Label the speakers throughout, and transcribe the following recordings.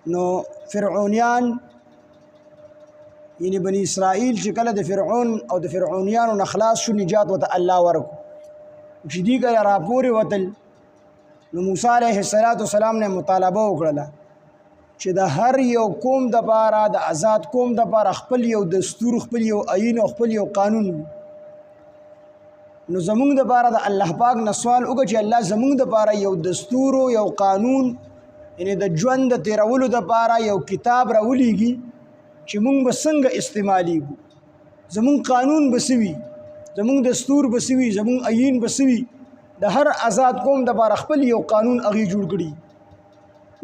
Speaker 1: نو فرعونیان یعنی بنی اسرائیل چې کله د فرعون او د فرعونیانو نه خلاص شو نجات ورته الله ورکو چې دوی کله راپورې وتل نو موسی علیه السلام نه مطالبه وکړله چې د هر یو قوم دپاره د آزاد قوم دپاره خپل یو دستور خپل یو آیین او خپل یو قانون نو زمونږ دپاره د الله پاک نه سوال وکړه چې الله زمونږ دپاره یو دستور او یو قانون یعنی د ژوند د تیرولو دپاره یو کتاب راولیږي چې مونږ به څنګه استعمالیږو زمونږ قانون به څه وي زمونږ دستور به څه وي زمونږ آیین به څه وي د هر آزاد قوم دپاره خپل یو قانون هغې جوړ کړي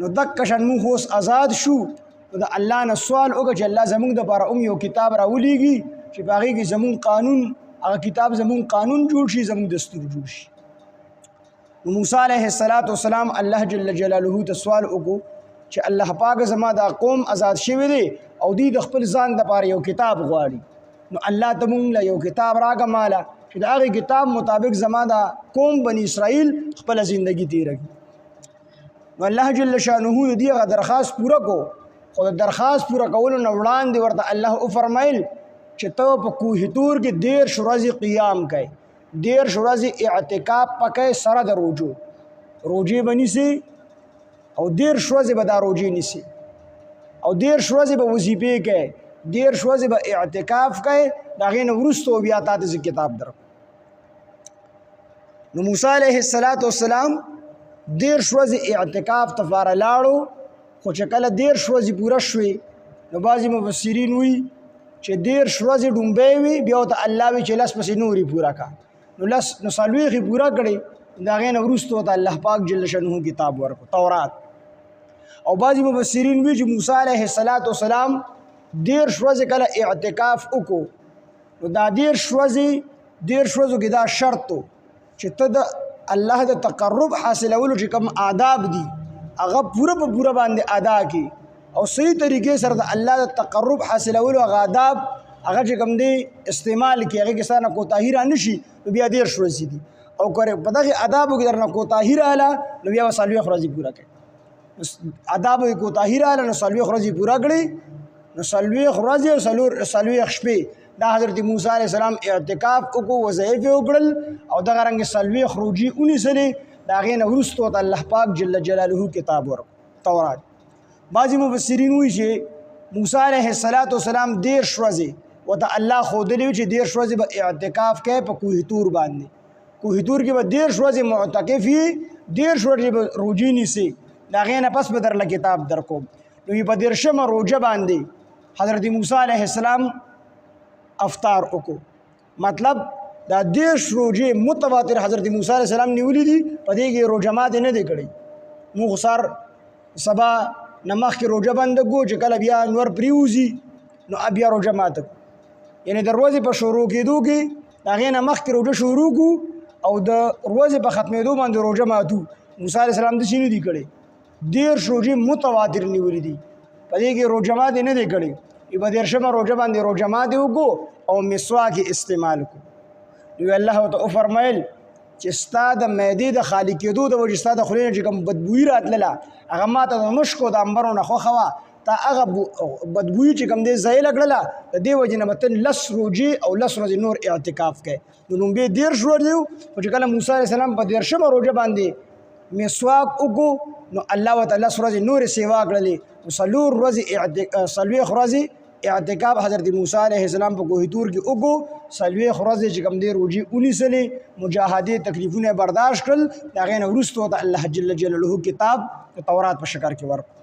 Speaker 1: نو دک شان مونږ اوس آزاد شو نو د الله نه سوال وکړه چې الله زمونږ دپاره یو کتاب راولیږي چې په هغې کې زمونږ قانون هغه کتاب زمونږ قانون جوړ شي زمونږ دستور جوړ شي نو موسی علیه السلام الله جل جلاله ته سوال وکړو چې الله پاک زما دا قوم آزاد شوی دی او دوی د خپل ځان دپاره یو کتاب غواړي نو الله ته مونږ له یو کتاب راکړه ماله چې د هغې کتاب مطابق زما دا قوم بني اسرائیل خپله زندگی تیره کړي نو الله جل شانه د دې هغه درخواست پوره کو خو د درخواست پوره کولو نه وړاندې ورته الله وفرمایل چې ته په کوه طور کې 13 ورځې قیام کوې 13 ورځې اعتکاف پکې سره د روجې به نیسې او 13 ورځې به دا روجې نیسې او 13 ورځې به وظیفې کوې 13 ورځې به اعتکاف کوې د هغې نه وروسته بیا تا ته زه کتاب درکړم نو موسی علیه السلام 13 ورځې اعتکاف ته فاره لاړو خو چې کله 13 ورځې پوره شوې نو بعضې مفسرین وایي چې 13 ورځې ډومبی وي بیا ورته الله وي چې لس پسې نورې پوره کړه نو 40 یې پوره کړې د هغې نه وروسته ورته الله پاک جل شانه کتاب ورکړو تورات او بعضې مفسرین وایي چې موسی علیه السلام 13 ورځې کله اعتکاف وکړو نو دا 13 ورځو کې دا شرط و چې ته د الله د تقرب حاصلولو چې کوم آداب دي هغه پوره په پوره باندې ادا کړي او صحیح طریقې سره د الله د تقرب حاصلولو هغه آداب هغه چې کوم دی استعمال کړي هغې کې ستا نه کوتاهي را نه شي نو بیا 13 ورځې دي او که په دغې آدابو کې در نه کوتاهي راغله نو بیا به 40 ورځې پوره کړي آدابو کې کوتاهي راغله نو 40 ورځې پوره کړي نو 40 ورځې او 40 شپې دا حضرت موسی علیه السلام اعتکاف وکړو وظایف یې وکړل او دغه رنګې 40 روجې ونیسلې د هغې نه وروسته ورته الله پاک جل جلاله کتاب ورکړو تورات بعضې مفسرین وایي چې موسی علیه السلام 13 ورځې ورته الله ښودلې وي چې 13 ورځې به اعتکاف کوې په کوه طور باندې کوه طور کې به 13 ورځې معتکف یې 13 ورځې به روجې نیسې د هغې نه پس به درله کتاب درکوم نو په 13مه روژه باندې حضرت موسی علیه السلام افطار وکړو مطلب دا 13 روژې متواتر حضرت موسی علیه السلام نیولي دي په دې کې روژه ماتې نه دی کړی موږ سر سبا نه مخکې روژه بنده کړو چې کله بیا نور پرېوځي نو بیا روژه ماته کړو یعنې د ورځې په شروع کېدو کې د هغې نه مخکې روژه شروع کړو او د ورځې په ختمېدو باندې روژه ماتو موسی علیه السلام داسې نه دي کړی 13 روژې متواتر نیولي دي په دې کې روژه ماتې نه دی کړی په 13مه روژه باندې روژه ماتې وکړو او مسواک یې استعمال کړو نو الله ورته وفرمیل چې ستا د معدې د خالي کېدو د وجې ستا د خولې نه چې کوم بدبویي راتلله هغه ما ته د مشکو د عنبرو نه خوښه وه تا هغه بدبویي چې کوم دی ضایله کړله د دې وجې نه به ته 10 روژې او 10 ورځې نور اعتکاف کوې نو لومبې 13 ورځې وو خو چې کله موسی علیه السلام په 13مه روژه باندې مسواک وکړو نو الله ورته 10 ورځې نورې سیوا کړلې نو 40 ورځې اعتکاف حضرت موسی علیه السلام په کوه طور کې وکړو 40 ورځې چې کوم دی روژې ونیسلې مجاهدې تکلیفونه برداشت کړل د هغې نه وروسته ورته الله جل جلاله کتاب د تورات په شکل کې ورکړو